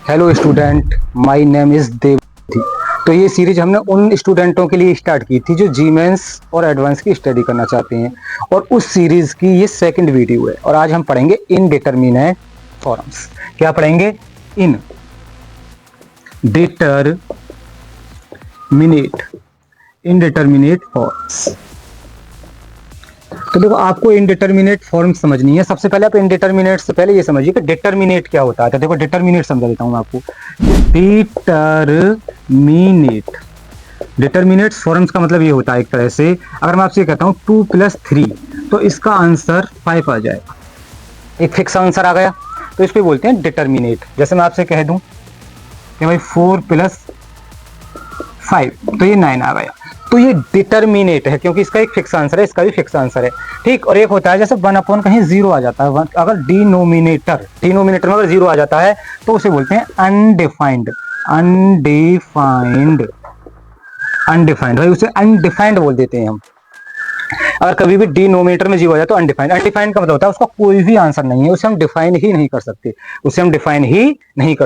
Hello student, my name is Devti. तो ये series हमने उन स्टूडेंटों के लिए स्टार्ट की थी जो जी मेंस और एडवांस की स्टडी करना चाहते हैं, और उस सीरीज की ये सेकंड वीडियो है। और आज हम पढ़ेंगे इनडिटरमिनेट फॉर्म्स। क्या पढ़ेंगे? Indeterminate forms. तो देखो, आपको इनडिटरमिनेट फॉर्म समझनी है। सबसे पहले आप इनडिटरमिनेट से पहले ये समझिए कि डिटरमिनेट क्या होता है। तो देखो, डिटरमिनेट समझा देता हूं मैं आपको। डिटरमिनेट फॉर्म्स का मतलब ये होता है, एक तरह से अगर मैं आपसे कहता हूं 2+3 तो इसका आंसर 5 आ जाएगा। एक फिक्स आंसर आ गया तो इसको बोलते हैं डिटरमिनेट। जैसे मैं आपसे कह दूं कि भाई 4+5 तो ये 9 आ गया, तो ये डिटरमिनेट है क्योंकि इसका एक फिक्स आंसर है, इसका भी फिक्स आंसर है। ठीक। और एक होता है जैसे 1 कहीं 0 आ जाता है, अगर डिनोमिनेटर में अगर 0 आ जाता है तो उसे बोलते हैं अनडिफाइंड। अनडिफाइंड भाई, उसे अनडिफाइंड बोल देते हैं हम। अगर कभी भी डिनोमिनेटर में 0 आ जाए तो अनडिफाइंड। अनडिफाइंड का मतलब होता है उसका कोई भी आंसर नहीं है, उसे हम डिफाइन ही नहीं कर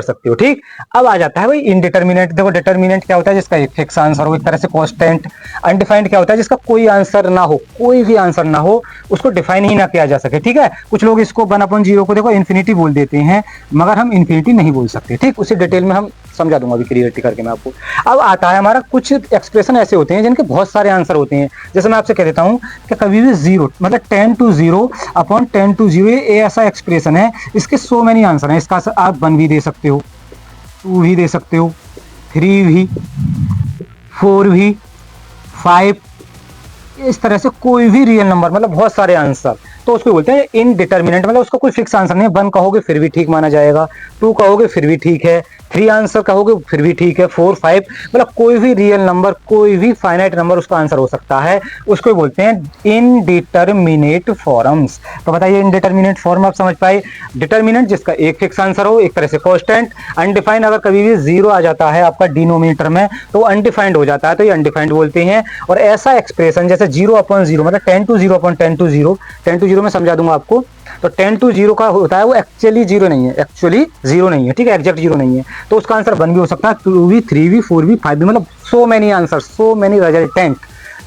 सकते हो। ठीक। अब आ जाता है भाई इनडिटरमिनेट। देखो, डिटरमिनेंट क्या होता है? जिसका एक फिक्स आंसर हो, एक तरह से कांस्टेंट। अनडिफाइंड क्या होता है? जिसका कोई आंसर ना हो, कोई भी आंसर ना हो, उसको डिफाइन ही ना किया जा सके। ठीक है। कुछ लोग इसको 1/0 को देखो इन्फिनिटी बोल देते हैं, मगर हम इन्फिनिटी नहीं बोल सकते। ठीक। उसी डिटेल में हम समझा दूंगा अभी क्लियरटी करके मैं आपको। अब आता है हमारा, कुछ एक्सप्रेशन ऐसे होते हैं जिनके बहुत सारे आंसर होते हैं। जैसे मैं आपसे कह देता हूं कि कभी भी 0 मतलब 10 to 0/10 ये ऐसा एक्सप्रेशन है, इसके सो मेनी आंसर हैं। इसका आप 1 भी दे सकते हो, 2 भी दे सकते हो, 3 भी, 4 भी, 5, इस तरह से कोई भी रियल नंबर, मतलब बहुत सारे आंसर, तो उसको बोलते हैं इनडिटरमिनेंट। मतलब उसका कोई फिक्स आंसर नहीं है। 1 कहोगे फिर भी ठीक माना जाएगा, 2 कहोगे फिर भी ठीक है, 3 आंसर कहोगे फिर भी ठीक है, 4, 5, मतलब कोई भी रियल नंबर, कोई भी फाइनाइट नंबर उसका आंसर हो सकता है। उसको बोलते हैं इनडिटरमिनेट फॉर्म्स। तो बताइए, इनडिटरमिनेट फॉर्म आप समझ पाए? डिटरमिनेंट जिसका एक फिक्स आंसर हो, एक तरह से कांस्टेंट। अनडिफाइंड, अगर कभी भी 0 आ जाता है आपका डिनोमिनेटर में तो अनडिफाइंड हो जाता है, तो ये अनडिफाइंड बोलते हैं। और ऐसा एक्सप्रेशन जैसे 0/0 मतलब 10 to 0/10 में समझा दूंगा आपको। तो 10 to 0 का होता है वो एक्चुअली 0 नहीं है, ठीक है, एग्जैक्ट 0 नहीं है। तो उसका आंसर 1 भी हो सकता है, 2 भी, 3 भी, 4 भी, 5 भी, मतलब so many answer, so many resultant.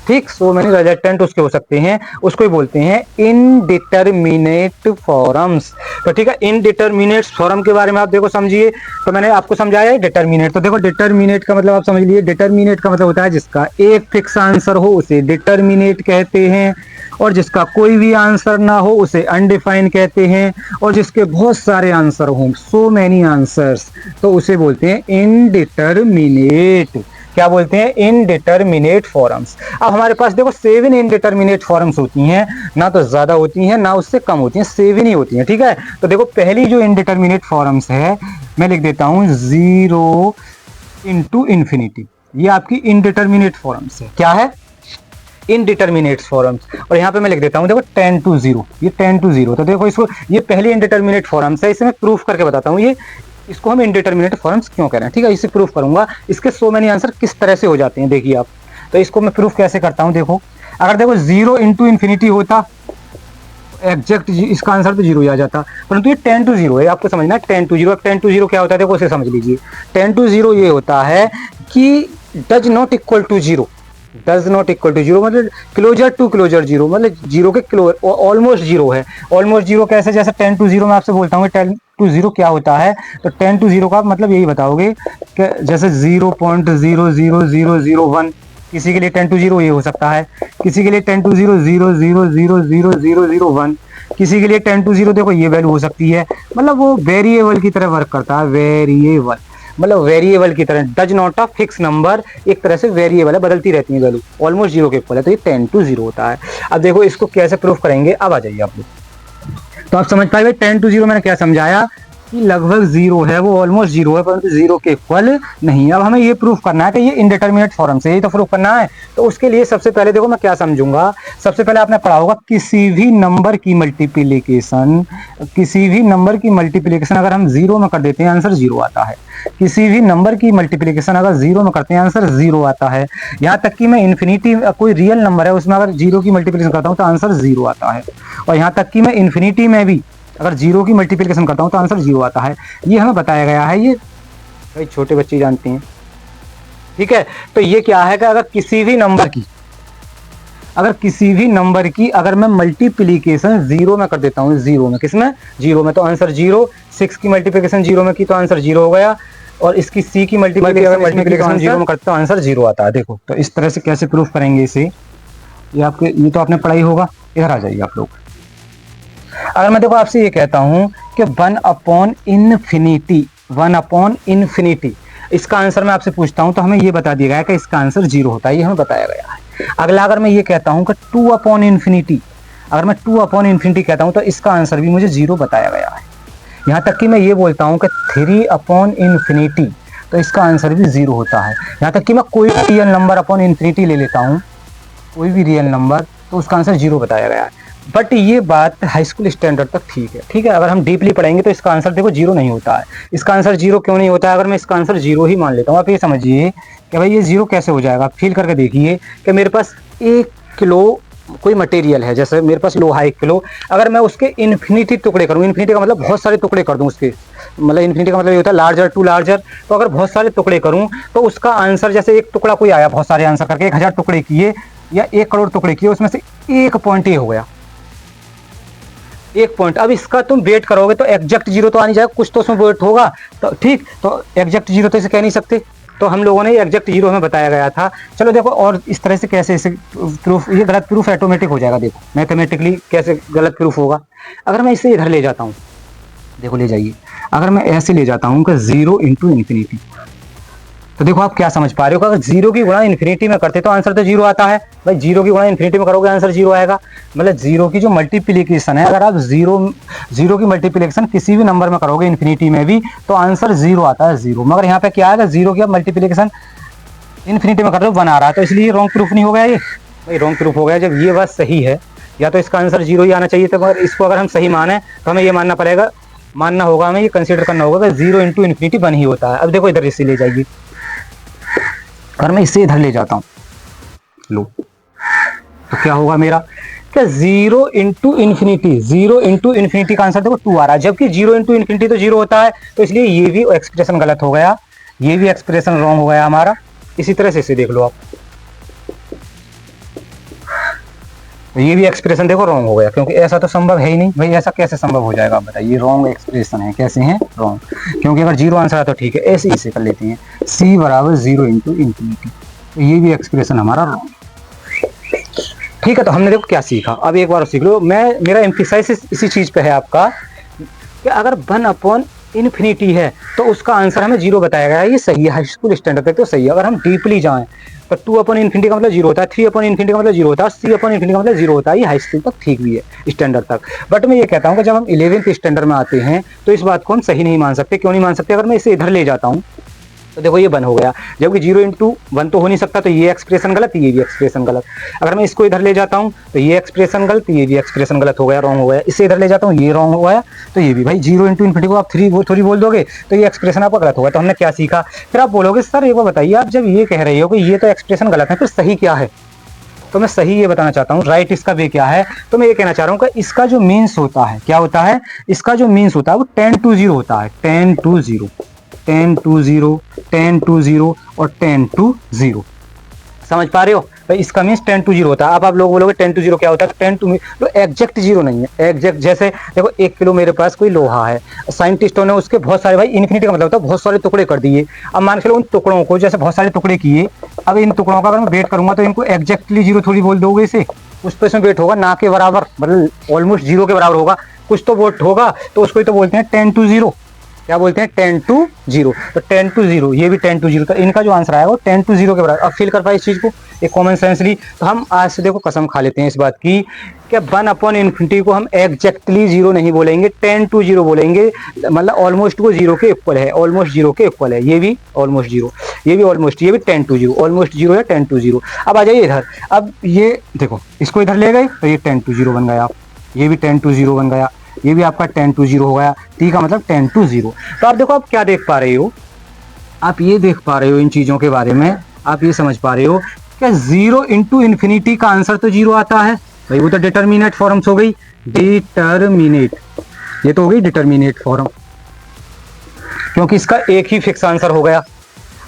ठीक। सो मेनी रिजल्टेंट उसके हो सकते हैं, उसको ही बोलते हैं इनडिटरमिनेट फॉर्म्स। तो ठीक है, इनडिटरमिनेट फॉर्म के बारे में आप देखो समझिए। तो मैंने आपको समझाया है डिटरमिनेट। तो देखो, डिटरमिनेट का मतलब आप समझ लीजिए। डिटरमिनेट का मतलब होता है जिसका एक फिक्स आंसर हो उसे डिटरमिनेट कहते हैं, और जिसका कोई भी आंसर ना हो उसे अनडिफाइंड कहते हैं, और जिसके बहुत सारे आंसर हों, सो मेनी आंसर्स, तो उसे बोलते हैं इनडिटरमिनेट। क्या बोलते हैं? Indeterminate forms. अब हमारे पास देखो 7 इनडिटरमिनेट फॉर्म्स होती हैं, ना तो ज्यादा होती हैं ना उससे कम होती हैं, 7 ही होती हैं। ठीक है। तो देखो, पहली जो इनडिटरमिनेट फॉर्म्स है मैं लिख देता हूं 0 into इन्फिनिटी। ये आपकी इनडिटरमिनेट फॉर्म्स है। क्या है? Indeterminate forms. और यहाँ पे मैं लिख देता हूँ देखो 10 to 0, ये 10 to 0। तो देखो, इसको, ये पहली इनडिटरमिनेट फॉर्म्स है, इसे मैं प्रूफ करके बताता हूँ। ये इसको हम इनडिटरमिनेट फॉर्म्स क्यों कह रहे हैं। ठीक है, इसे प्रूफ करूंगा। इसके सो मेनी आंसर किस तरह से हो जाते हैं, देखिए आप। तो इसको मैं प्रूफ कैसे करता हूं, देखो। अगर देखो 0 into इन्फिनिटी होता, एग्जैक्ट इसका आंसर तो 0 ही आ जाता, परंतु ये 10 to 0 है। आपको समझना है 10 to 0। 10 to 0 क्या होता है, देखो उसे समझ लीजिए। 10 to 0 ये होता है कि डज नॉट इक्वल टू 0 मतलब क्लोजर टू क्लोजर 0, मतलब 0 के ऑलमोस्ट 0 है। ऑलमोस्ट 0 कैसे? जैसे 10 to 0 में आपसे बोलता हूँ 10 to 0 क्या होता है, तो 10 to 0 का मतलब यही बताओगे कि जैसे 0.00001, किसी के लिए 10 to 0 ये हो सकता है, किसी के लिए 10 to 0 0.0000001, किसी के लिए 10 to 0 देखो ये वैल्यू हो सकती है। मतलब वो वेरिएबल की तरह वर्क करता है, वेरिएबल मतलब वेरिएबल की तरह। Does not a fix number, एक तरह से वेरिएबल है, बदलती रहती है वैल्यू, ऑलमोस्ट 0 के इक्वल है। तो ये 10 to 0 होता है। अब देखो इसको कैसे प्रूफ करेंगे, अब आ जाइए आप लोग। तो आप समझ पाए 10 to 0 मैंने क्या समझाया कि लगभग 0 है, वो ऑलमोस्ट 0 है, परंतु 0 के इक्वल नहीं। अब हमें ये प्रूफ करना है कि ये इनडिटरमिनेट फॉर्म से, यही तो प्रूफ करना है। तो उसके लिए सबसे पहले देखो मैं क्या समझूंगा। सबसे पहले आपने पढ़ा होगा किसी भी नंबर की मल्टीप्लिकेशन, अगर हम 0 में कर देते हैं आंसर 0 आता है। किसी भी नंबर की मल्टीप्लिकेशन अगर 0 में करते हैं आंसर 0 आता है। यहाँ तक कि मैं इन्फिनिटी, कोई रियल नंबर है उसमें अगर 0 की मल्टीप्लिकेशन करता हूँ तो आंसर 0 आता है। और यहाँ तक कि मैं इन्फिनिटी में भी अगर 0 की मल्टीप्लिकेशन करता हूँ तो आंसर 0 आता है। ये हमें बताया गया है, ये भाई छोटे बच्चे जानती हैं, ठीक है। तो ये क्या है कि अगर किसी भी नंबर की अगर मैं मल्टीप्लीकेशन जीरो में कर देता हूँ, जीरो में, किसमें, जीरो में, तो आंसर जीरो। 6 की मल्टीप्लीकेशन जीरो में की तो आंसर जीरो हो गया, और इसकी सी की मल्टीप्लीकेशन जीरो में करते तो आंसर जीरो आता है। देखो तो इस तरह से कैसे प्रूफ करेंगे इसे, ये तो आपने पढ़ा ही होगा। इधर आ जाइए आप लोग। अगर मैं देखो आपसे ये कहता हूं कि 1/इन्फिनिटी, इसका आंसर मैं आपसे पूछता हूं तो हमें ये बता दिया गया है कि इसका आंसर जीरो होता है, ये हमें बताया गया है। अगला अगर मैं ये कहता हूं कि 2/इन्फिनिटी, अगर मैं 2/इन्फिनिटी कहता हूं तो इसका आंसर भी मुझे जीरो बताया गया है। यहाँ तक कि मैं ये बोलता हूं कि 3/इन्फिनिटी, तो इसका आंसर भी जीरो होता है। यहाँ तक कि मैं कोई भी रियल नंबर अपॉन इन्फिनिटी ले लेता हूँ, कोई भी रियल नंबर, तो उसका आंसर जीरो बताया गया है। बट ये बात हाई स्कूल स्टैंडर्ड तक ठीक है, ठीक है। अगर हम डीपली पढ़ेंगे तो इसका आंसर देखो जीरो नहीं होता है। इसका आंसर जीरो क्यों नहीं होता है? अगर मैं इसका आंसर जीरो ही मान लेता हूँ, आप ये समझिए कि भाई ये जीरो कैसे हो जाएगा। फील करके देखिए कि मेरे पास 1 किलो कोई मटेरियल है, जैसे मेरे पास लोहा 1 किलो, अगर मैं उसके इन्फिनिटी टुकड़े करूँ, इन्फिनिटी का मतलब बहुत सारे टुकड़े कर दूँ उसके, मतलब इन्फिनिटी का मतलब ये होता है लार्जर टू लार्जर, तो अगर बहुत सारे टुकड़े करूँ तो उसका आंसर, जैसे एक टुकड़ा कोई आया, बहुत सारे आंसर करके 1000 टुकड़े किए या 1 करोड़ टुकड़े किए, उसमें से 1 पॉइंट ये हो गया, 1 पॉइंट। अब इसका तुम वेट करोगे तो एग्जैक्ट जीरो तो आ नहीं जाएगा, कुछ तो उसमें वेट होगा, तो ठीक, तो एग्जैक्ट जीरो तो इसे कह नहीं सकते, तो हम लोगों ने एग्जैक्ट जीरो हमें बताया गया था। चलो देखो और इस तरह से कैसे इसे प्रूफ, ये गलत प्रूफ ऑटोमेटिक हो जाएगा। देखो मैथमेटिकली कैसे गलत प्रूफ होगा। अगर मैं इसे इधर ले जाता हूँ, देखो ले जाइए, अगर मैं ऐसे ले जाता हूँ कि 0 × ∞, तो देखो आप क्या समझ पा रहे हो कि अगर 0 की गुणा इन्फिनिटी में करते तो आंसर तो जीरो आता है। भाई 0 की गुणा इन्फिनिटी में करोगे आंसर जीरो आएगा, मतलब 0 की जो मल्टीप्लीकेशन है, अगर आप 0 की मल्टीप्लीकेशन किसी भी नंबर में करोगे इन्फिनिटी में भी तो आंसर जीरो आता है, जीरो। मगर यहाँ पे क्या आएगा, 0 की मल्टीप्लीकेशन इन्फिनिटी में कर रहे हो 1 आ रहा है, तो इसलिए रॉन्ग प्रूफ नहीं हो गया ये। भाई रॉन्ग प्रूफ हो गया जब ये बात सही है, या तो इसका आंसर जीरो ही आना चाहिए था, मगर इसको अगर हम सही माने तो हमें ये मानना होगा, हमें ये कंसीडर करना होगा कि 0 × ∞ 1 ही होता है। अब देखो इधर इसे ले जाइए, अगर मैं इसे इधर ले जाता हूं, लो, तो क्या होगा मेरा, क्या 0 × ∞ का आंसर देखो 2 आ रहा है, जबकि 0 × ∞ तो जीरो होता है, तो इसलिए ये भी एक्सप्रेशन गलत हो गया, ये भी एक्सप्रेशन रॉन्ग हो गया हमारा। इसी तरह से इसे देख लो आप, तो ये भी एक्सप्रेशन देखो रॉन्ग हो गया, क्योंकि ऐसा तो संभव है ही नहीं। भाई ऐसा कैसे संभव हो जाएगा आप बताइए, रॉन्ग एक्सप्रेशन है। कैसे है रॉन्ग? क्योंकि अगर जीरो आंसर है तो ठीक है, ऐसे इसे कर लेते हैं, c = 0 × ∞, तो ये भी एक्सप्रेशन हमारा रॉन्ग, ठीक है। तो हमने देखो क्या सीखा, अब एक बार सीख लो। मेरा एम्फिसाइज इसी चीज पे है आपका कि अगर 1/∞ है तो उसका आंसर हमें जीरो बताया गया है, ये सही है, हाई स्कूल स्टैंडर्ड तक तो सही है। अगर हम डीपली जाएं तो 2/∞ का मतलब जीरो होता है, 3/∞ का मतलब जीरो होता है, c/∞ का मतलब जीरो होता है, ये हाई स्कूल तक ठीक भी है, स्टैंडर्ड तक। बट मैं ये कहता हूँ कि जब हम 11th स्टैंडर्ड में आते हैं तो इस बात को हम सही नहीं मान सकते। क्यों नहीं मान सकते? अगर मैं इसे इधर ले जाता हूँ तो देखो ये 1 हो गया, जबकि 0 × 1 तो हो नहीं सकता, तो ये एक्सप्रेशन गलत, ये भी एक्सप्रेशन गलत। अगर मैं इसको इधर ले जाता हूँ तो ये एक्सप्रेशन गलत, ये भी एक्सप्रेशन गलत हो गया, रॉन्ग हो गया। इससे इधर ले जाता हूँ, ये रॉन्ग हो गया, तो ये भी। भाई 0 × ∞ को आप 3 बोल दोगे तो ये एक्सप्रेशन आपका गलत होगा। तो हमने क्या सीखा? फिर आप बोलोगे सर एक बार बताइए, आप जब ये कह रहे हो कि ये तो एक्सप्रेशन गलत है, फिर सही क्या है? तो मैं सही ये बताना चाहता हूँ, राइट इसका वे क्या है। तो मैं ये कहना चाह रहा हूँ कि इसका जो मीन्स होता है, क्या होता है? इसका जो मीन्स होता है वो 10 to 0 होता है, 10 to 0, 10 to 0, 10 to 0 और 10 to 0। समझ पा रहे हो? भाई इसका मीन्स 10 to 0 होता है। अब आप लोग बोलोगे 10 to 0 क्या होता है? 10 to तो एग्जैक्ट जीरो नहीं है, एग्जैक्ट। जैसे देखो 1 किलो मेरे पास कोई लोहा है, साइंटिस्टों ने उसके बहुत सारे, भाई इन्फिनिटी का मतलब होता है बहुत सारे टुकड़े कर दिए। अब मान के लो उन टुकड़ों को, जैसे बहुत सारे टुकड़े किए, अब इन टुकड़ों का अगर मैं वेट करूंगा तो इनको एग्जैक्टली जीरो थोड़ी बोल दोगे इसे, कुछ तो इसमें वेट होगा, ना के बराबर, मतलब ऑलमोस्ट जीरो के बराबर होगा, कुछ तो वेट होगा, तो उसको ही तो बोलते हैं 10 to 0। क्या बोलते हैं? 10 to 0। तो 10 to 0, ये भी 10 to 0, तो इनका जो आंसर आएगा वो 10 to 0 के बराबर। अब फील कर पाए इस चीज को, एक कॉमन सेंसली। तो हम आज से देखो कसम खा लेते हैं इस बात की कि 1/∞ को हम एग्जैक्टली जीरो नहीं बोलेंगे, 10 to 0 बोलेंगे, मतलब ऑलमोस्ट को जीरो के इक्वल है, ऑलमोस्ट जीरो के इक्वल है। ये भी ऑलमोस्ट जीरो, ये भी ऑलमोस्ट, ये भी 10 to 0, ऑलमोस्ट जीरो है, 10 to 0। अब आ जाइए इधर, अब ये देखो इसको इधर ले गए तो ये 10 to 0 बन गया, ये भी 10 to 0 बन गया, ये भी आपका 10 to 0 हो गया, टी का मतलब 10 to 0। तो आप देखो आप क्या देख पा रहे हो, आप ये देख पा रहे हो इन चीजों के बारे में, आप ये समझ पा रहे हो कि 0 × ∞ का आंसर तो जीरो आता है। भाई वो तो डिटर्मिनेट फॉर्म्स हो गई, डिटर्मिनेट, ये तो हो गई डिटर्मिनेट फॉर्म। क्योंकि इसका एक ही फिक्स आंसर हो गया।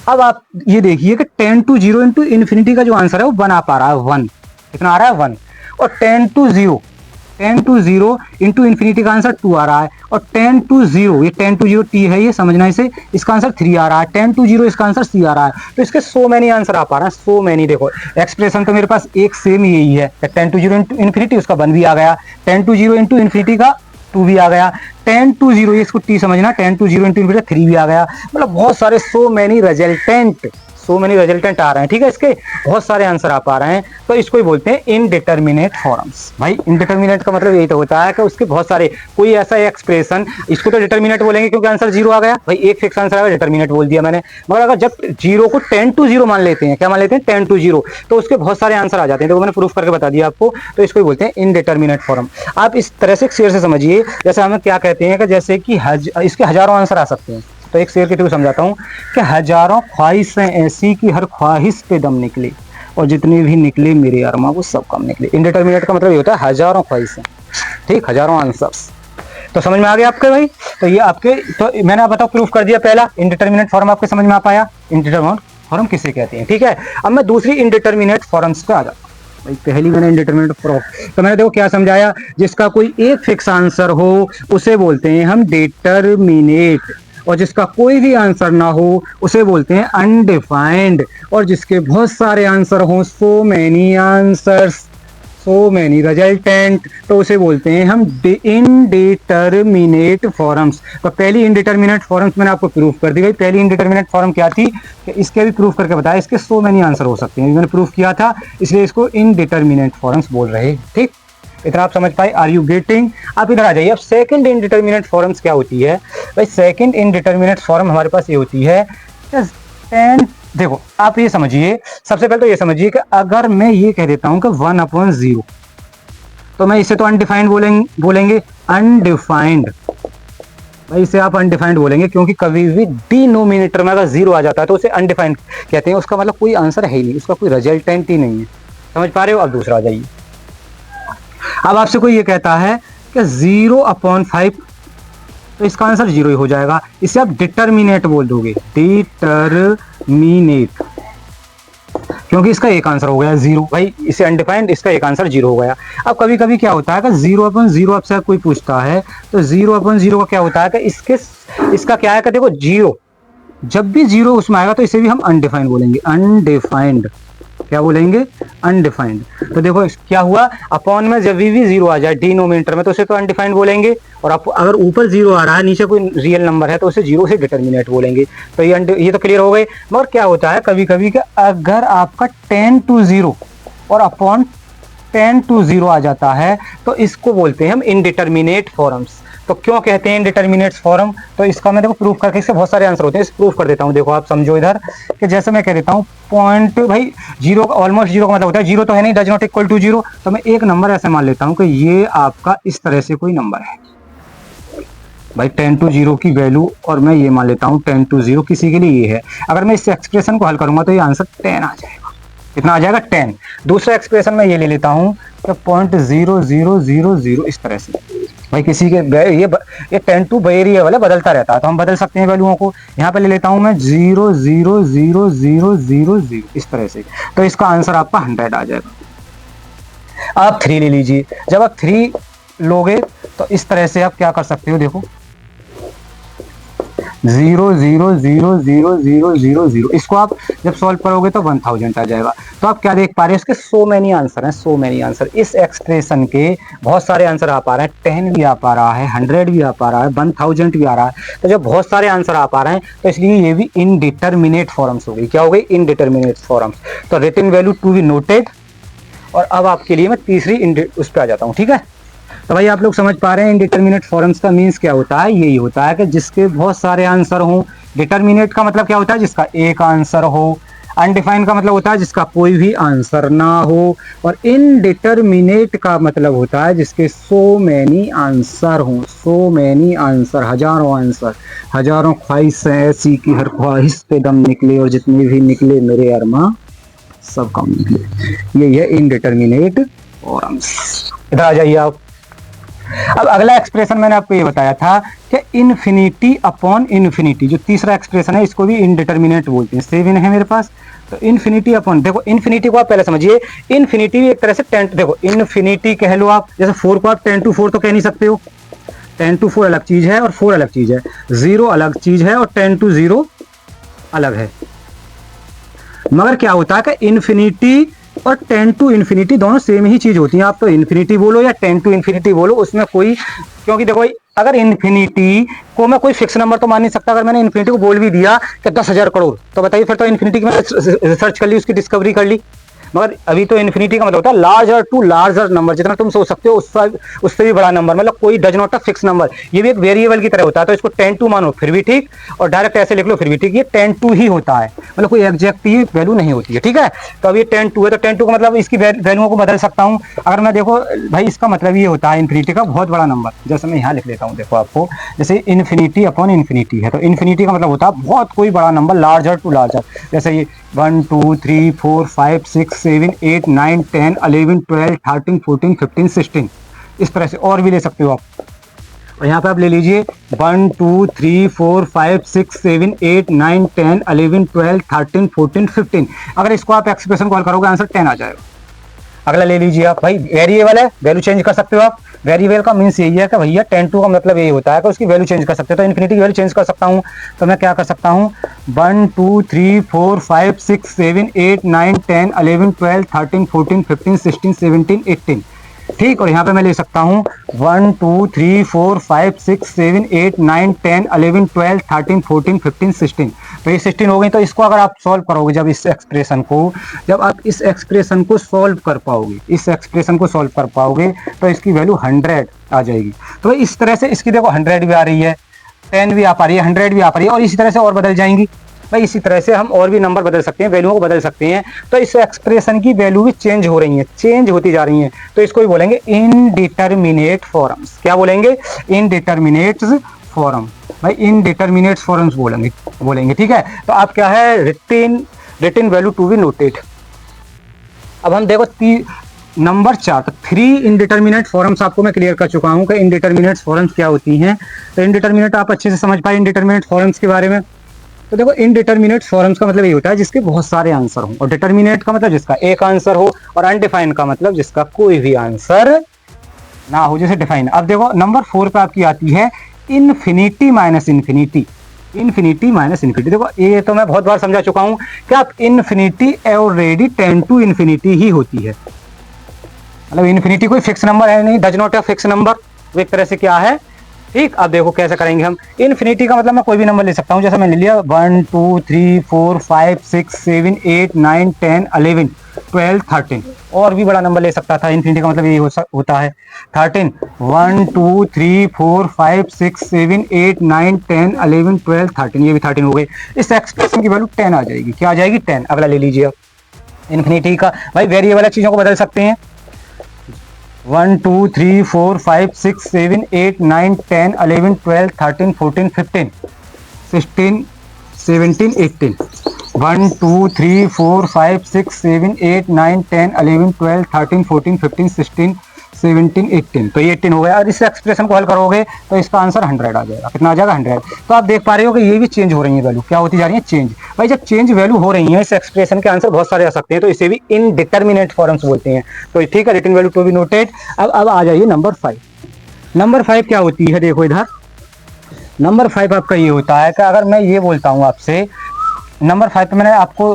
अब आप ये देखिए कि 10 to 0 इंटू इन्फिनिटी का जो आंसर है वो 1 आ पा रहा है, 1 कितना आ रहा है 1, और 10 to 0 इंटू इन्फिनिटी का आंसर 2 आ रहा है, और 10 to 0 ये 10 to 0 टी है, ये समझना इसे, इसका आंसर 3 आ रहा है, 10 to 0 इसका आंसर सी आ रहा है। तो इसके सो मैनी आंसर आ पा रहा है, सो मैनी। देखो एक्सप्रेशन तो मेरे पास एक सेम यही है, 10 to 0 इंटू इन्फिनिटी उसका 1 भी आ गया, 10 to 0 इंटू इन्फिनिटी का 2 भी आ गया, 10 to 0 ये इसको टी समझना, 10 to 0 इंटू इन्फिनिटी 3 भी आ गया। मतलब बहुत सारे सो मैनी रिजल्टेंट आ रहे हैं, ठीक है, इसके बहुत सारे आंसर आ पा रहे हैं। तो इसको ही बोलते हैं इनडिटर्मिनेट फॉर्म्स। भाई इनडिटर्मिनेट का मतलब यही तो होता है कि उसके बहुत सारे, कोई ऐसा एक्सप्रेशन, इसको तो डिटर्मिनेट बोलेंगे क्योंकि आंसर 0 आ गया, भाई एक फिक्स आंसर आया, डिटर्मिनेट बोल दिया मैंने। मगर अगर जब 0 को 10 to 0 मान लेते हैं, क्या मान लेते हैं 10 to 0, तो उसके बहुत सारे आंसर आ जाते हैं। तो मैंने प्रूफ करके बता दिया आपको। तो इसको ही बोलते हैं इनडिटर्मिनेट फॉर्म। आप इस तरह से शेर से समझिए, जैसे हमें क्या कहते हैं कि जैसे कि इसके हजारों आंसर आ सकते हैं। तो एक शेर के थ्रू समझाता हूँ कि हजारों ख्वाहिशें ऐसी कि हर ख्वाहिश पे दम निकले, और जितने भी निकले मेरे अरमा वो सब कम निकले। इनडिटर्मिनेट का मतलब ये होता है हजारों ख्वाहिशें, ठीक, हजारों आंसर्स। तो समझ में आ गया आपके भाई? तो ये आपके, तो मैंने आप बताओ प्रूफ कर दिया पहला इनडिटर्मिनेट फॉर्म, आपके समझ में आ पाया इनडिटर्मिनेट फॉर्म किसे कहते हैं, ठीक है। अब मैं दूसरी इनडिटर्मिनेट फॉर्म्स पे आ जाता हूँ। भाई पहली मैंने इंडिटरमिनेट फॉर्म, तो मैंने देखो क्या समझाया, जिसका कोई एक फिक्स आंसर हो उसे बोलते हैं हम डिटर्मिनेट, और जिसका कोई भी आंसर ना हो उसे बोलते हैं अनडिफाइंड, और जिसके बहुत सारे आंसर हो, so many answers, so many resultant, तो उसे बोलते हैं हम इनडिटर्मिनेट फॉर्म्स। तो पहली इनडिटर्मिनेट फॉर्म्स मैंने आपको प्रूफ कर दी। भाई पहली इनडिटर्मिनेट फॉर्म क्या थी कि इसके भी प्रूफ करके बताया, इसके सो मैनी आंसर हो सकते हैं, मैंने प्रूफ किया था, इसलिए इसको इनडिटर्मिनेट फॉर्म्स बोल रहे, ठीक। इतना आप समझ पाए? Are you getting? आप इधर आ जाइए। अब सेकंड इनडिटर्मिनेट फॉर्म्स क्या होती है? भाई सेकंड इनडिटर्मिनेट फॉर्म हमारे पास ये होती है, देखो आप ये समझिए, सबसे पहले तो ये समझिए कि अगर मैं ये कह देता हूं कि 1/0, तो मैं इसे तो अनडिफाइंड बोलेंगे अनडिफाइंड। भाई इसे आप अनडिफाइंड बोलेंगे क्योंकि कभी भी डिनोमिनेटर में अगर 0 आ जाता है तो उसे अनडिफाइंड कहते हैं, उसका मतलब कोई आंसर है ही नहीं, उसका कोई रिजल्टेंट ही नहीं है। समझ पा रहे हो? अब दूसरा आ जाइए। अब आपसे कोई ये कहता है कि 0/5, तो इसका आंसर 0 ही हो जाएगा, इसे आप डिटर्मिनेट बोल दोगे, डिटर्मिनेट, क्योंकि इसका एक आंसर हो गया 0। भाई इसे अनडिफाइंड, इसका एक आंसर 0 हो गया। अब कभी कभी क्या होता है कि 0/0 आपसे कोई पूछता है, तो 0/0 का क्या होता है कि इसका क्या है कि देखो 0, जब भी 0 उसमें आएगा तो इसे भी हम अनडिफाइंड बोलेंगे, अनडिफाइंड, क्या बोलेंगे अनडिफाइंड। तो देखो क्या हुआ, अपॉन में जब भी 0 आ जाए डिनोमिनेटर में तो उसे तो अनडिफाइंड बोलेंगे, और अगर ऊपर 0 आ रहा है, नीचे कोई रियल नंबर है, तो उसे 0 से डिटर्मिनेट बोलेंगे। तो ये तो क्लियर हो गए। मगर क्या होता है कभी कभी कि अगर आपका 10 to 0 और अपॉन 10 to 0 आ जाता है तो इसको बोलते हैं हम इनडिटर्मिनेट फॉर्म्स। तो क्यों कहते हैं इनडिटर्मिनेट फॉर्म? तो इसका मैं देखो प्रूफ करके, इससे बहुत सारे आंसर होते हैं, इस प्रूफ कर देता हूं। देखो आप समझो इधर कि जैसे मैं कह देता हूं पॉइंट, भाई 0 ऑलमोस्ट 0 का मतलब होता है 0 तो है नहीं, डज नॉट इक्वल टू 0, तो मैं एक नंबर ऐसे मान लेता हूं कि ये आपका इस तरह से कोई नंबर है, भाई 10 to 0 की वैल्यू, और मैं ये मान लेता हूं 10 to 0 किसी के लिए ये है। अगर मैं इस एक्सप्रेशन को हल करूंगा तो ये आंसर 10 आ जाएगा। कितना आ जाएगा? 10। दूसरा एक्सप्रेशन में ये ले लेता हूं कि 0.0000 इस तरह से, भाई किसी के ये 10 to वेरिएबल वाला बदलता रहता है, तो हम बदल सकते हैं वैल्यूओं को। यहाँ पे ले लेता हूं मैं 0.00000 इस तरह से, तो इसका आंसर आपका 100 आ जाएगा। आप 3 ले लीजिए। जब आप 3 लोगे तो इस तरह से आप क्या कर सकते हो, देखो 0.00000, इसको आप जब सॉल्व करोगे तो 1000 आ जाएगा। तो आप क्या देख पा रहे हो, इसके सो मैनी आंसर हैं, सो मैनी आंसर। इस एक्सप्रेशन के बहुत सारे आंसर आ पा रहे हैं, 10 भी आ पा रहा है, 100 भी आ पा रहा है, 1000 भी आ रहा है। तो जब बहुत सारे आंसर आ पा रहे हैं तो इसलिए ये भी इनडिटर्मिनेट फॉर्म्स हो गई। क्या हो गई? Indeterminate forms. तो written value to be noted. और अब आपके लिए मैं तीसरी उस पर आ जाता हूँ, ठीक है। तो भाई आप लोग समझ पा रहे हैं इनडिटर्मिनेट फॉर्म्स का मीन्स क्या होता है? यही होता है कि जिसके बहुत सारे आंसर हों। डिटर्मिनेट का मतलब क्या होता है? जिसका एक आंसर हो। अनडिफाइंड का मतलब होता है जिसका कोई भी आंसर ना हो। और इनडिटर्मिनेट का मतलब होता है जिसके सो मैनी आंसर हों, सो मैनी आंसर, हजारों आंसर, हजारों ख्वाहिशें ऐसी कि हर ख्वाहिश पे दम निकले, और जितने भी निकले मेरे अरमा सब कम निकले। ये है इनडिटर्मिनेट फॉर्म्स। इधर आ जाइए आप। अब अगला एक्सप्रेशन मैंने आपको ये बताया था कि इन्फिनिटी अपॉन इन्फिनिटी, जो तीसरा एक्सप्रेशन है इसको भी इनडिटर्मिनेट बोलते हैं। 7 है मेरे पास, तो इन्फिनिटी अपॉन, देखो इन्फिनिटी को आप पहले समझिए, इन्फिनिटी एक तरह से 10, देखो इन्फिनिटी कह लो आप, जैसे 4 को आप 10 to 4 तो कह नहीं सकते हो, 10 to 4 अलग चीज है और 4 अलग चीज है, 0 अलग चीज है और 10 to 0 अलग है। मगर क्या होता है कि इन्फिनिटी और 10 to इन्फिनिटी दोनों सेम ही चीज होती है। आप तो इन्फिनिटी बोलो या 10 to इन्फिनिटी बोलो, उसमें कोई, क्योंकि देखो अगर इन्फिनिटी को मैं कोई फिक्स नंबर तो मान नहीं सकता। अगर मैंने इन्फिनिटी को बोल भी दिया कि 10,000 करोड़, तो बताइए फिर तो इन्फिनिटी की मैंने रिसर्च कर ली, उसकी डिस्कवरी कर ली। मगर अभी तो इन्फिनिटी का मतलब होता है लार्जर टू लार्जर नंबर, जितना तुम सोच सकते हो उससे भी बड़ा नंबर, मतलब कोई does not a fix number. ये भी एक वेरिएबल की तरह होता है, तो इसको 10 to मानो फिर भी ठीक, और डायरेक्ट ऐसे लिख लो फिर भी ठीक। ये 10 to ही होता है, मतलब कोई एग्जैक्ट ही वैल्यू नहीं होती है, ठीक है। तो अब ये 10 to है, तो 10 to का मतलब इसकी वैल्यूओं को बदल सकता हूँ। अगर मैं देखो भाई, इसका मतलब ये होता है इन्फिनिटी का बहुत बड़ा नंबर, जैसे मैं यहाँ लिख लेता हूँ, देखो आपको, जैसे इन्फिनिटी अपॉन इन्फिनिटी है, तो इन्फिनिटी का मतलब होता है बहुत कोई बड़ा नंबर, लार्जर टू लार्जर। जैसे ये 1 2 3 4 5 6 7 8 9 10 11 12 13 14 15 16, इस तरह से और भी ले सकते हो आप। और यहाँ पे आप ले लीजिए 1 2 3 4 5 6 7 8 9 10 11 12 13 14 15, अगर इसको आप एक्सप्रेशन कॉल करोगे आंसर 10 आ जाएगा। अगला ले लीजिए आप, भाई वेरिएबल है, वैल्यू चेंज कर सकते हो आप। वेरिएबल का मीन्स यही है कि भैया 10 to का मतलब यही होता है कि उसकी वैल्यू चेंज कर सकते हो। तो इन्फिनिटी की वैल्यू चेंज कर सकता हूँ, तो मैं क्या कर सकता हूँ, 1 2 3 4 5 6 7 8 9 10 11 12 13 14 15 16 17 18, ठीक। और यहाँ पे मैं ले सकता हूँ 1 2 3 4 5 6 7 8 9 10 11 12 13 14 15 16, तो ये 16 हो गई। तो इसको अगर आप सॉल्व करोगे, जब इस एक्सप्रेशन को, जब आप इस एक्सप्रेशन को सॉल्व कर पाओगे, इस एक्सप्रेशन को सॉल्व कर पाओगे, तो इसकी वैल्यू 100 आ जाएगी। तो इस तरह से इसकी देखो 100 भी आ रही है, 10 भी आ पा रही है, 100 भी आ पा रही है, और इसी तरह से और बदल जाएंगी। भाई इसी तरह से हम और भी नंबर बदल सकते हैं, वैल्यूओं को बदल सकते हैं। तो इस एक्सप्रेशन की वैल्यू भी चेंज हो रही है, चेंज होती जा रही है, तो इसको भी बोलेंगे इनडिटर्मिनेट फॉर्म्स। क्या बोलेंगे? Indeterminate form. भाई इनडिटर्मिनेट फॉर्म्स बोलेंगे, ठीक है। तो आप क्या है, written value to be noted. अब हम देखो नंबर 4, तो 3 इनडिटर्मिनेट फॉर्म्स आपको मैं क्लियर कर चुका हूं कि इनडिटर्मिनेट फॉर्म्स क्या होती हैं। तो इनडिटर्मिनेट आप अच्छे से समझ पाए इनडिटर्मिनेट फॉर्म्स के बारे में। तो देखो इनडिटर्मिनेट फॉर्म्स का मतलब ये होता है जिसके बहुत सारे आंसर हो, और डिटर्मिनेट का मतलब जिसका एक आंसर हो, और अनडिफाइंड का मतलब जिसका कोई भी आंसर ना हो, जैसे डिफाइन। अब देखो नंबर 4 पे आपकी आती है infinity minus infinity. Infinity minus infinity, देखो ये तो मैं बहुत बार समझा चुका हूं कि आप इन्फिनिटी ऑलरेडी 10 to इन्फिनिटी ही होती है, मतलब इन्फिनिटी कोई फिक्स नंबर है नहीं, does not a fix number, वो एक तरह से क्या है, ठीक। अब देखो कैसे करेंगे हम। इन्फिनिटी का मतलब मैं कोई भी नंबर ले सकता हूं, जैसे मैंने लिया 1 2 3 4 5 6 7 8 9 10 11 12 13, और भी बड़ा नंबर ले सकता था। इन्फिनिटी का मतलब यही होता है 13। 1 2 3 4 5 6 7 8 9 10 11 12 13, ये भी 13 हो गए। इस एक्सप्रेशन की वैल्यू 10 आ जाएगी। क्या आ जाएगी? 10। अगला ले लीजिए अब इन्फिनिटी का, भाई वेरिएबल चीजों को बदल सकते हैं। 1 2 3 4 5 6 7 8 9 10 11 12 13 14 15 16 17 18, 1 2 3 4 5 6 7 8 9 10 11 12 13 14 15 16 17 18, तो ये 18 हो गया। और इस एक्सप्रेशन को हल करोगे तो इसका आंसर 100 आ जाएगा। कितना आ जाएगा? 100। तो आप देख पा रहे हो कि ये भी चेंज हो रही है वैल्यू, क्या होती जा रही है? चेंज। भाई जब चेंज वैल्यू हो रही है, इस एक्सप्रेशन के आंसर बहुत सारे आ सकते हैं, तो इसे भी इनडिटर्मिनेट फॉर्म्स बोलते हैं। तो ठीक है, written value to be noted. अब आ जाइए नंबर 5। नंबर 5 क्या होती है? देखो इधर नंबर 5 आपका ये होता है कि अगर मैं ये बोलता हूँ आपसे, नंबर 5 पे मैंने आपको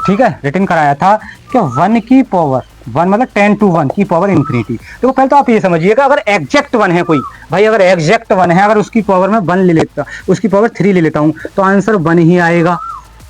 ठीक है रिटर्न कराया था कि 1 की पावर 1 मतलब 10 to 1 की पावर इन्फिनिटी। तो पहले तो आप ये समझिए कि अगर एग्जैक्ट 1 है कोई, भाई अगर एग्जैक्ट 1 है, अगर उसकी पावर में 1 ले लेता, उसकी पावर 3 ले लेता हूं, तो आंसर 1 ही आएगा।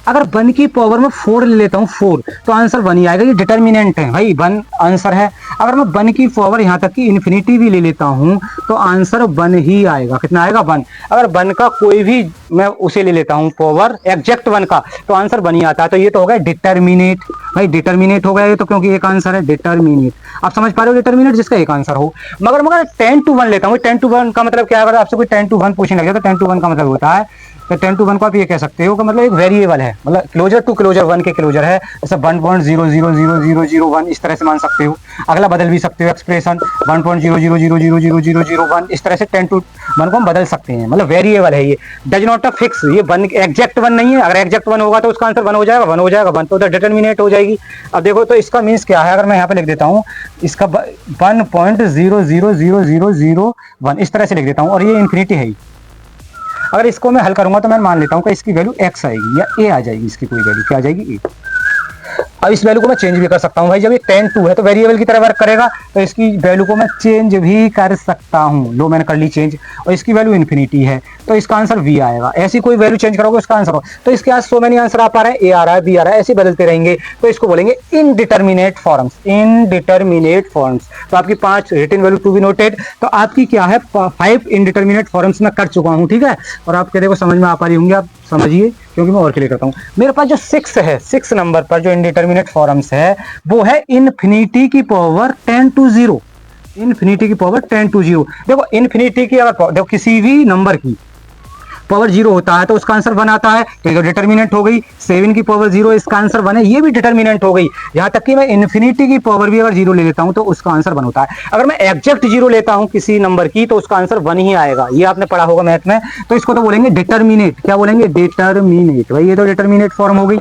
अगर 1 की पावर में 4 ले लेता हूँ 4, तो आंसर 1 ही आएगा। ये डिटर्मिनेंट है भाई, 1 आंसर है। अगर मैं 1 की पावर यहाँ तक कि इन्फिनिटी भी ले लेता हूँ, तो आंसर 1 ही आएगा। कितना आएगा? 1। अगर 1 का कोई भी मैं उसे ले लेता हूँ पावर एग्जैक्ट 1 का, तो आंसर 1 ही आता है। तो ये तो हो गया डिटर्मिनेट। भाई डिटर्मिनेट हो गया ये तो, क्योंकि एक आंसर है डिटर्मिनेट। आप समझ पा रहे हो? डिटर्मिनेट जिसका एक आंसर हो। मगर 10 to 1 लेता हूँ, 10 to 1 का मतलब क्या है? अगर आपसे कोई 10 to 1 पूछने लगे तो 10 to 1 का मतलब होता है तो 10 to 1 को आप ये कह सकते हो कि मतलब एक वेरिएबल है, मतलब क्लोजर टू क्लोजर 1 के क्लोजर है, जैसे 1.0000001 इस तरह से मान सकते हो। अगला बदल भी सकते हो एक्सप्रेशन 1.000000001 इस तरह से 10 to 1 को हम बदल सकते हैं, मतलब वेरिएबल है ये, डज नॉट अ फिक्स, ये वन एग्जैक्ट वन नहीं है। अगर एग्जैक्ट वन होगा तो उसका आंसर वन हो जाएगा, वन हो जाएगा, वन तो उधर डिटर्मिनेट हो जाएगी। अब देखो तो इसका मीन्स क्या है, अगर मैं यहाँ पे लिख देता हूँ इसका 1.0000001 इस तरह से लिख देता हूँ, और ये इन्फिनिटी है ही। अगर इसको मैं हल करूंगा तो मैं मान लेता हूँ कि इसकी वैल्यू x आएगी या a आ जाएगी, इसकी कोई वैल्यू क्या आ जाएगी, a। अब इस वैल्यू को मैं चेंज भी कर सकता हूँ भाई, जब ये 10 to है तो वेरिएबल की तरह वर्क करेगा, तो इसकी वैल्यू को मैं चेंज भी कर सकता हूँ। लो मैंने कर ली चेंज, और इसकी वैल्यू इन्फिनिटी है तो इसका आंसर v आएगा। ऐसी कोई वैल्यू चेंज करोगे उसका आंसर हो, तो इसके आज सो मेनी आंसर आ पा रहे हैं, a आ रहा है, b आ रहा है, ऐसे बदलते रहेंगे, तो इसको बोलेंगे इनडिटर्मिनेट फॉर्म्स, इनडिटर्मिनेट फॉर्म्स। तो आपकी 5 written value to be noted, तो आपकी क्या है 5 इनडिटर्मिनेट फॉर्म्स में कर चुका हूँ, ठीक है। और आपके देखो समझ में आ पा रही होंगी, आप समझिए, क्योंकि मैं और क्लियर करता हूँ। मेरे पास जो 6 है, 6 नंबर पर जो इनडिटर्मिनेट फॉर्म्स है वो है इन्फिनिटी की पावर 10 to 0, इन्फिनिटी की पावर 10 to 0। देखो इन्फिनिटी की अगर देखो किसी भी नंबर की पावर 0 होता है तो उसका आंसर 1 आता है, तो ये डिटर्मिनेंट हो गई। 7 की पावर 0 इसका आंसर 1 है, ये भी डिटर्मिनेंट हो गई। यहां तक कि मैं इन्फिनिटी की पावर भी अगर 0 ले लेता हूं तो उसका आंसर 1 होता है। अगर मैं एग्जैक्ट 0 लेता हूं किसी नंबर की तो उसका आंसर 1 ही आएगा, ये आपने पढ़ा होगा मैथ में। तो इसको तो बोलेंगे डिटर्मिनेट, क्या बोलेंगे, डिटर्मिनेट। भाई ये तो डिटर्मिनेट फॉर्म हो गई।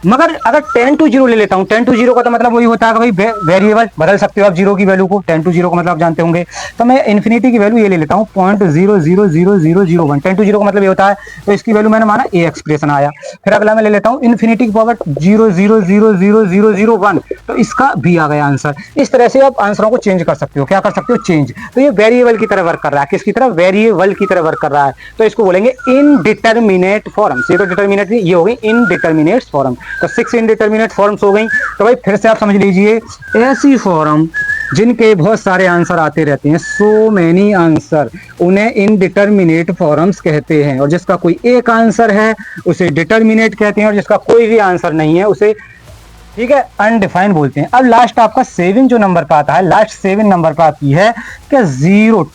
मगर अगर 10 to 0 ले लेता हूं, 10 to 0 का तो मतलब वही होता है कि भाई वेरिएबल बदल सकते हो आप जीरो की वैल्यू को, 10 to 0 का मतलब आप जानते होंगे। तो मैं इन्फिनिटी की वैल्यू ये ले लेता हूं 0.0000001, 10 to 0 का मतलब ये होता है, तो इसकी वैल्यू मैंने माना ए एक्सप्रेशन आया। फिर अगला मैं ले लेता हूं इन्फिनिटी की पावर 0.0000001, तो इसका भी आ गया आंसर। इस तरह से आप आंसरों को चेंज कर सकते हो, क्या कर सकते हो, चेंज। तो ये वेरिएबल की तरह वर्क कर रहा है, किसकी तरह, वेरिएबल की तरह वर्क कर रहा है, तो इसको बोलेंगे इनडिटर्मिनेट फॉर्म्स। ये तो डिटर्मिनेट नहीं, ये हो गई इनडिटर्मिनेट फॉर्म। तो 6 इनडिटर्मिनेट फॉर्म्स हो गई। तो भाई फिर से आप समझ लीजिए, ऐसी फॉर्म जिनके बहुत सारे आंसर आते रहते हैं, सो मेनी आंसर, उन्हें इनडिटर्मिनेट फॉर्म्स कहते हैं। और जिसका कोई एक आंसर है उसे डिटर्मिनेट कहते हैं, और जिसका कोई भी आंसर नहीं है उसे, ठीक है, अनडिफाइंड बोलते हैं। अब लास्ट आपका 7 जो नंबर पे आता है, लास्ट 7 नंबर पे आती है क्या,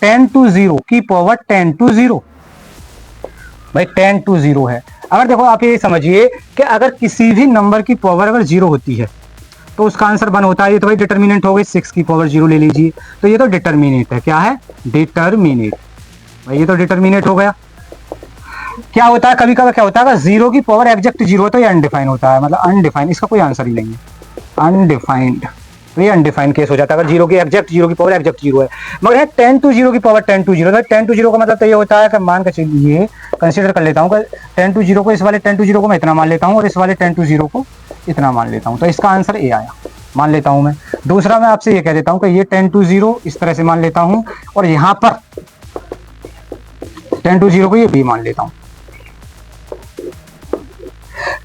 10 to 0 की पावर 10 to 0। भाई 10 to 0 है। अगर देखो आप ये समझिए कि अगर किसी भी नंबर की पावर अगर 0 होती है तो उसका आंसर 1 होता है। ये तो भाई डिटर्मिनेंट हो गई, 6 की पावर 0 ले लीजिए, तो ये तो डिटर्मिनेट है। क्या है, डिटर्मिनेट। भाई ये तो डिटर्मिनेट हो गया। क्या होता है, कभी कभी क्या होता है, 0 की पावर एग्जैक्ट 0 होता है, ये अनडिफाइंड होता है, मतलब अनडिफाइंड, इसका कोई आंसर ही नहीं है, अनडिफाइंड। तो ये अनडिफाइंड केस हो जाता है अगर 0 की एग्जैक्ट 0 की पावर एग्जैक्ट 0 है। मगर है 10 to 0 की पावर 10 to 0, तो 10 to 0 का मतलब तो ये होता है कि मान के चलिए, कंसीडर कर लेता हूँ कि 10 to 0 को, इस वाले 10 to 0 को मैं इतना मान लेता हूँ, और इस वाले 10 to 0 को इतना मान लेता हूँ, तो इसका आंसर ए आया, मान लेता हूँ मैं। दूसरा मैं आपसे ये कह देता हूँ कि ये 10 to 0 इस तरह से मान लेता हूँ, और यहाँ पर 10 to 0 को ये बी मान लेता हूँ।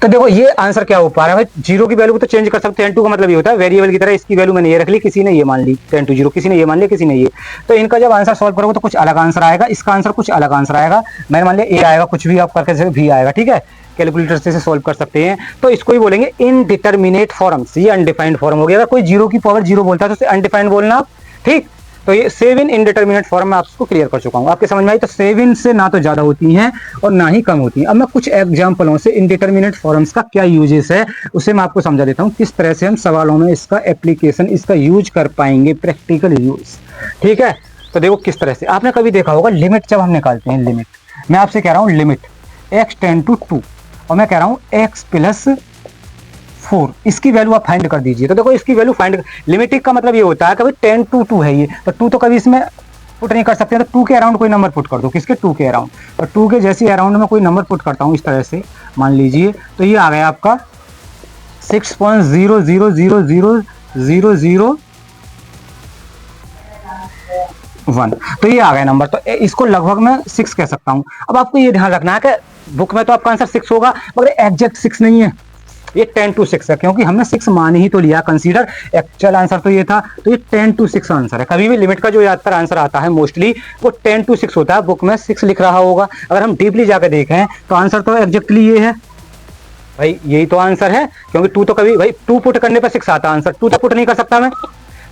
तो देखो ये आंसर क्या हो पा रहा है, भाई 0 की वैल्यू को तो चेंज कर सकते हैं, 10 का मतलब ये होता है वेरिएबल की तरह, इसकी वैल्यू मैंने ये रख ली, किसी ने ये मान ली 10 to 0, किसी ने ये मान लिया, किसी ने ये। तो इनका जब आंसर सॉल्व करोगे तो कुछ अलग आंसर आएगा, इसका आंसर कुछ अलग आंसर आएगा। मैंने मान लिया ए आएगा, कुछ भी आप करके भी आएगा, ठीक है, कैलकुलेटर से सॉल्व कर सकते हैं। तो इसको ही बोलेंगे इनडिटर्मिनेट फॉर्म्स, ये अनडिफाइंड फॉर्म हो गया। अगर कोई 0 की पावर 0 बोलता है तो उसे अनडिफाइंड बोलना, ठीक। तो ये 7 इनडिटर्मिनेट फॉर्म में आपको क्लियर कर चुका हूं, आपके समझ में आई। तो 7 से ना तो ज्यादा होती हैं और ना ही कम होती हैं। अब मैं कुछ एग्जांपलों से इनडिटर्मिनेट फॉर्म्स का क्या यूजेस है उसे मैं आपको समझा देता हूं, किस तरह से हम सवालों में इसका एप्लीकेशन, इसका यूज कर पाएंगे, प्रैक्टिकल यूज, ठीक है। तो देखो किस तरह से, आपने कभी देखा होगा लिमिट जब हम निकालते हैं, लिमिट, मैं आपसे कह रहा हूं लिमिट x टेंड टू 2, और मैं कह रहा हूं x प्लस 4, इसकी वैल्यू आप फाइंड कर दीजिए। तो देखो इसकी वैल्यू फाइंड, लिमिटिंग का मतलब ये होता है कि भाई 10 to 2 है ये, तो 2 तो कभी इसमें पुट नहीं कर सकते, तो 2 के अराउंड कोई नंबर पुट कर दो, किसके, 2 के अराउंड। और 2 के जैसे अराउंड में कोई नंबर पुट करता हूँ इस तरह से, मान लीजिए, तो ये आ गया आपका 6.0000001, तो ये आ गया नंबर। तो इसको लगभग मैं 6 कह सकता हूँ। अब आपको ये ध्यान रखना है कि बुक में तो आपका आंसर 6 होगा, मगर एग्जैक्ट 6 नहीं है, ये 10 to 6 है, क्योंकि हमने 6 मान ही तो लिया कंसीडर, एक्चुअल आंसर तो ये था। तो ये 10 to 6 आंसर है। कभी भी लिमिट का जो ज्यादातर आंसर आता है मोस्टली वो 10 to 6 होता है, बुक में 6 लिख रहा होगा। अगर हम डीपली जाकर देखें तो आंसर तो एग्जैक्टली ये है, भाई यही तो आंसर है, क्योंकि 2 तो कभी, भाई 2 पुट करने पर 6 आता आंसर, 2 तो पुट नहीं कर सकता मैं,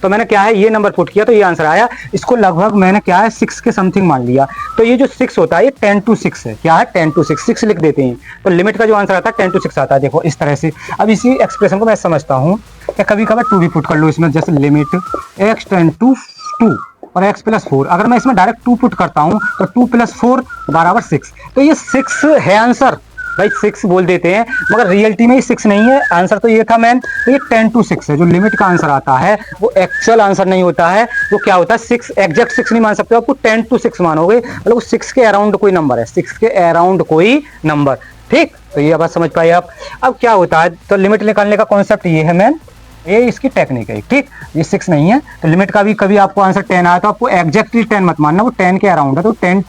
तो मैंने क्या है ये नंबर पुट किया तो ये आंसर आया। इसको लगभग मैंने क्या है 6 के समथिंग मान लिया। तो ये जो 6 होता है ये 10 to 6 है। क्या है 10 to 6, 6 लिख देते हैं। तो लिमिट का जो आंसर आता है 10 to 6 आता है। देखो इस तरह से। अब इसी एक्सप्रेशन को मैं समझता हूँ कि कभी कभार 2 भी पुट कर लो इसमें, जैसे लिमिट x टेंड टू 2 और x प्लस 4। अगर मैं इसमें डायरेक्ट 2 पुट करता हूँ तो 2 प्लस 4 बराबर 6। तो ये 6 है आंसर। भाई 6 बोल देते हैं मगर रियलिटी में ये 6 नहीं है। आंसर तो ये था मैन। तो ये 10 to 6 है। जो लिमिट का आंसर आता है वो एक्चुअल आंसर नहीं होता है। वो क्या होता है 6 एग्जैक्ट 6 नहीं मान सकते, आपको 10 to 6 मानोगे, मतलब 6 के अराउंड कोई नंबर है, 6 के अराउंड कोई नंबर। ठीक, तो ये बात समझ पाए आप। अब क्या होता है, तो लिमिट निकालने का कॉन्सेप्ट ये है मैन, ये इसकी टेक्निक है। ठीक, ये 6 नहीं है। तो लिमिट का भी कभी आपको आंसर 10 आया तो आपको एग्जैक्टली 10 मत मानना, वो 10 के अराउंड है। तो 10,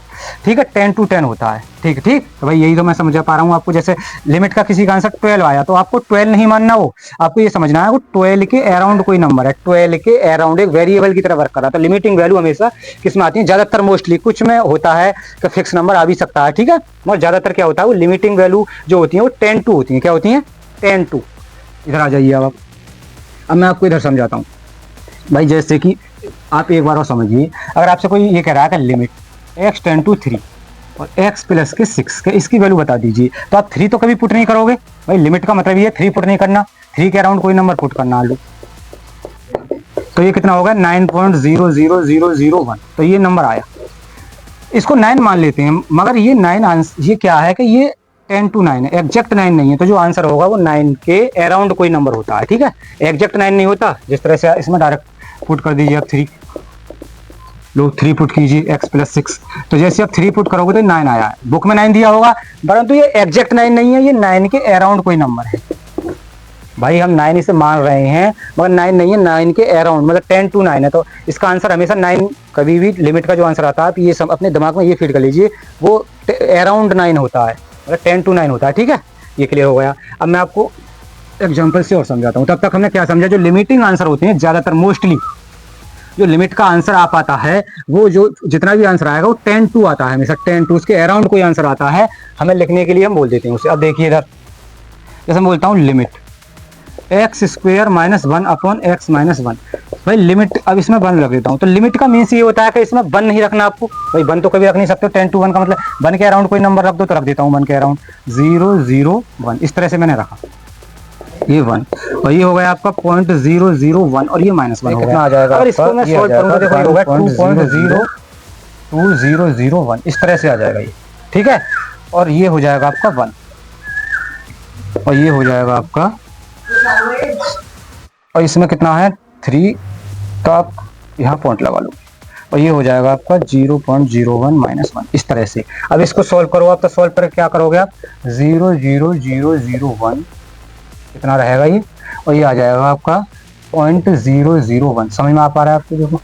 ठीक है, 10 to 10 होता है। ठीक ठीक, तो भाई यही तो मैं समझा पा रहा हूँ आपको। जैसे लिमिट का किसी का आंसर 12 आया तो आपको 12 नहीं मानना, वो आपको ये समझना है वो 12 के अराउंड कोई नंबर है। 12 के अराउंड एक वेरिएबल की तरह वर्क कर रहा था। लिमिटिंग वैल्यू हमेशा किसमें आती है, ज्यादातर मोस्टली, कुछ में होता है कि फिक्स नंबर आ भी सकता है। ठीक है, मगर ज्यादातर क्या होता है वो लिमिटिंग वैल्यू जो होती है वो 10 to होती है। क्या होती है 10 to। इधर आ जाइए अब मैं आपको इधर समझाता हूँ भाई। जैसे कि आप एक बार और समझिए, अगर आपसे कोई ये कह रहा है कि लिमिट x टेंड टू 3 और x प्लस के 6 के इसकी वैल्यू बता दीजिए, तो आप 3 तो कभी पुट नहीं करोगे भाई। लिमिट का मतलब ये 3 पुट नहीं करना, 3 के अराउंड कोई नंबर पुट करना। लो तो ये कितना होगा 9.00001। तो ये नंबर आया, इसको 9 मान लेते हैं, मगर ये 9 ये क्या है कि ये 10 to 9 है, एग्जैक्ट 9 नहीं है। तो जो आंसर होगा वो 9 के अराउंड कोई नंबर होता है। ठीक है, एग्जैक्ट 9 नहीं होता। जिस तरह से इसमें डायरेक्ट पुट कर दीजिए आप 3, लो 3 पुट कीजिए x प्लस 6। तो जैसे आप 3 पुट करोगे तो 9 आया है। बुक में 9 दिया होगा, परंतु ये एग्जैक्ट 9 नहीं है, ये 9 के अराउंड कोई नंबर है। भाई हम 9 इसे मान रहे हैं मगर 9 नहीं है, 9 के अराउंड, मतलब 10 to 9 है। तो इसका आंसर हमेशा 9, कभी भी लिमिट का जो आंसर आता है आप ये सब अपने दिमाग में ये फीड कर लीजिए, वो अराउंड 9 होता है, मतलब 10 to 9 होता है। ठीक है, ये क्लियर हो गया। अब मैं आपको एग्जाम्पल से और समझाता हूँ। तब तक हमने क्या समझा, जो लिमिटिंग आंसर होते हैं ज्यादातर मोस्टली जो लिमिट का आंसर आ पाता है वो जो जितना भी आंसर आएगा वो 10 to आता है हमेशा। 10 to उसके अराउंड कोई आंसर आता है, हमें लिखने के लिए हम बोल देते हैं उसे। अब देखिए इधर, जैसे मैं बोलता हूँ limit x square minus 1 upon x minus 1। भाई लिमिट, अब इसमें 1 रख देता हूँ। तो लिमिट का मीन्स ये होता है कि इसमें 1 नहीं रखना आपको। भाई 1 तो कभी रख नहीं सकते हो। 10 to 1 का मतलब 1 के अराउंड कोई नंबर रख दो, तो रख देता हूँ 1 के अराउंड 0 0 1। इस तरह से मैंने रखा, ये 1 और ये हो गया आपका 0.001 और ये -1 हो गया। आ जाएगा अगर इसको मैं सॉल्व करूंगा देखो ये होगा 2.02001। इस तरह से आ जाएगा ये। ठीक है, और ये हो जाएगा आपका 1 और ये हो जाएगा आपका, और इसमें कितना है 3, तो आप यहाँ पॉइंट लगा लो और ये हो जाएगा आपका 0.01 -1। इस तरह से अब इसको सॉल्व करो आप। तो सॉल्व पर क्या करोगे आप 0.0001 कितना रहेगा ये, और ये आ जाएगा आपका 0.001। समझ में आ पा रहा है आपको। देखो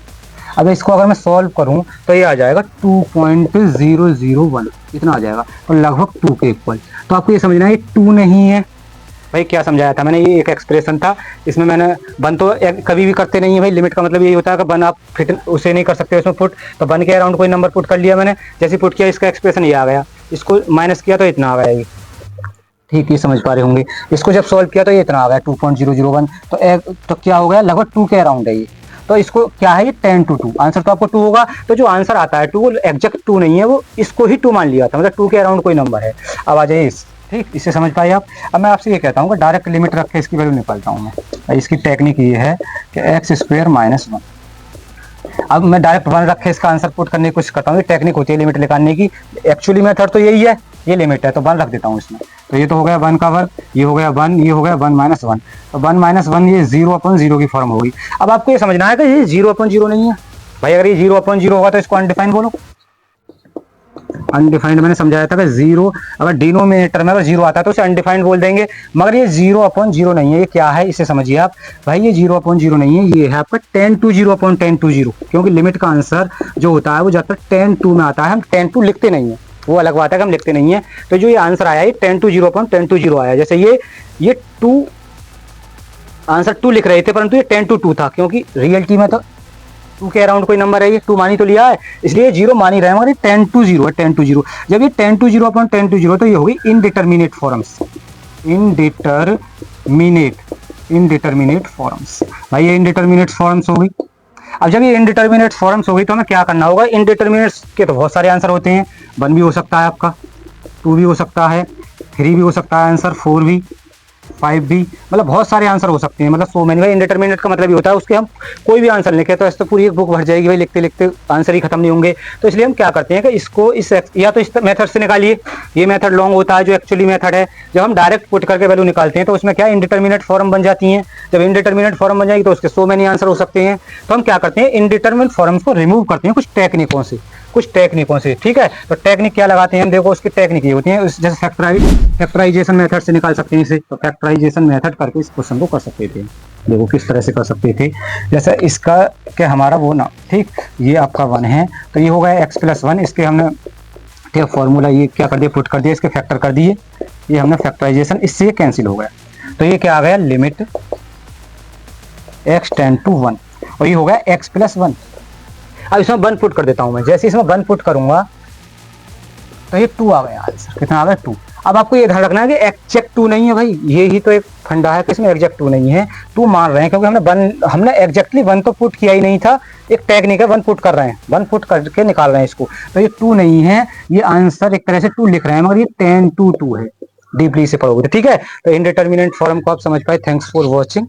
अब इसको अगर मैं सॉल्व करूं तो ये आ जाएगा 2.001, इतना आ जाएगा, और लगभग 2 के इक्वल। तो आपको ये समझना है ये 2 नहीं है। भाई क्या समझाया था मैंने, ये एक एक्सप्रेशन था, इसमें मैंने 1 तो कभी भी करते नहीं है भाई। लिमिट का मतलब यही होता है कि 1 आप फिट उसे नहीं कर सकते उसमें पुट। तो 1 के अराउंड कोई नंबर पुट कर लिया मैंने, जैसे पुट किया इसका एक्सप्रेशन ये आ गया, इसको माइनस किया तो इतना आ गया ये। ठीक, ये समझ पा रहे होंगे। इसको जब सॉल्व किया तो ये इतना आ गया 2.001। तो क्या हो गया, लगभग 2 के अराउंड है ये। तो इसको क्या है, ये 10 to 2। आंसर तो आपको 2 होगा। तो जो आंसर आता है 2 वो एग्जैक्ट 2 नहीं है, वो इसको ही 2 मान लिया था, मतलब 2 के अराउंड कोई नंबर है। अब आ जाइए इस, ठीक, इससे समझ पाए आप। अब मैं आपसे ये कहता हूँ कि डायरेक्ट लिमिट रख के इसकी वैल्यू निकालता हूँ मैं। इसकी टेक्निक ये है कि एक्स स्क्वायर माइनस 1। अब मैं डायरेक्ट 1 रख के इसका आंसर पुट करने की कोशिश करता हूँ। ये टेक्निक होती है लिमिट निकालने की। एक्चुअली मेथड तो यही है, ये लिमिट है तो 1 रख देता हूँ इसमें। तो ये तो हो गया 1 का वर्ग, ये हो गया 1, ये हो गया 1 - 1। तो 1 - 1 ये 0/0 की फॉर्म होगी। अब आपको ये समझना है कि ये 0/0 नहीं है भाई। अगर ये 0/0 होगा तो इसको अनडिफाइंड बोलो। अनडिफाइंड मैंने समझाया था कि 0 अगर डिनोमिनेटर में अगर 0 आता है तो उसे अनडिफाइंड बोल देंगे। मगर ये 0/0 नहीं है। ये क्या है इसे समझिए आप भाई। ये 0/0 नहीं है, ये है आपका 10 to 0/10 to 0। क्योंकि लिमिट का आंसर जो होता है वो ज्यादातर 10 to में आता है। हम 10 to लिखते नहीं है, वो अलग बात है कि हम लिखते नहीं है। तो जो ये आंसर आया ये 10 to 0/10 to 0 आया। जैसे ये 2 आंसर 2 लिख रहे थे, परंतु ये 10 to 2 था, क्योंकि रियलिटी में तो 2 के अराउंड कोई नंबर है। ये 2 मानी तो लिया है, इसलिए 0 मान ही रहे हैं, मगर ये 10 to 0 है। 10 to 0 जब ये 10 to 0/10 to 0 तो ये होगी indeterminate forms. Indeterminate indeterminate forms. भाई ये इनडिटर्मिनेट फॉर्म्स हो गई। अब जब ये इनडिटर्मिनेट फॉर्म्स हो गई तो हमें क्या करना होगा, इनडिटर्मिनेट के तो बहुत सारे आंसर होते हैं, 1 भी हो सकता है आपका, 2 भी हो सकता है, 3 भी हो सकता है आंसर, 4 भी, 5 भी, मतलब बहुत सारे आंसर हो सकते हैं, मतलब सो मैनी। भाई इंडिटरमिनेट का मतलब ये होता है उसके हम कोई भी आंसर लिखे तो ऐसे तो पूरी एक बुक भर जाएगी भाई, लिखते लिखते आंसर ही खत्म नहीं होंगे। तो इसलिए हम क्या करते हैं कि इसको इस या तो इस मेथड से निकालिए, ये मेथड लॉन्ग होता है जो एक्चुअली मेथड है। जब हम डायरेक्ट पुट करके वैल्यू निकालते हैं तो उसमें क्या इंडिटरमिनेट फॉर्म बन जाती है। जब इंडिटरमिनेट फॉर्म बन जाएगी तो उसके सो मैनी आंसर हो सकते हैं। तो हम क्या करते हैं, इंडिटरमिनेट फॉर्म्स को रिमूव करते हैं कुछ टेक्निकों से, कुछ टेक्निकों से, ठीक है। तो टेक्निक क्या लगाते हैं हम, देखो उसकी टेक्निक ये होती है, जैसे फैक्टराइजेशन मेथड से निकाल सकते हैं इसे, तो फैक्टराइजेशन मेथड करके इस क्वेश्चन को कर सकते थे। देखो किस तरह से कर सकते थे, जैसे इसका क्या हमारा वो ना, ठीक, ये आपका 1 है तो ये हो गया x+1, इसके हमने ठीक फॉर्मूला ये क्या कर दिया, पुट कर दिया, इसके फैक्टर कर दिए, ये हमने फैक्टराइजेशन, इससे कैंसिल हो गया। तो ये क्या आ गया, लिमिट x टेंड टू 1, और ये हो गया x+1। अब इसमें 1 पुट कर देता हूं मैं, जैसे इसमें 1 पुट करूंगा तो ये 2 आ गया आंसर, कितना आ गया 2। अब आपको ये ध्यान रखना है कि एग्जैक्ट 2 नहीं है भाई, ये ही तो एक फंडा है कि इसमें एग्जैक्ट 2 नहीं है, 2 मान रहे हैं क्योंकि हमने एग्जैक्टली 1 तो पुट किया ही नहीं था, एक टेक्निक है 1 पुट कर रहे हैं, 1 पुट करके निकाल रहे हैं इसको, तो ये 2 नहीं है, ये आंसर एक तरह से 2 लिख रहे हैं मगर ये 10 to 2 है, डीपली से पढ़ोगे ठीक है। तो इनडिटर्मिनेट फॉर्म को आप समझ पाए। Thanks for watching.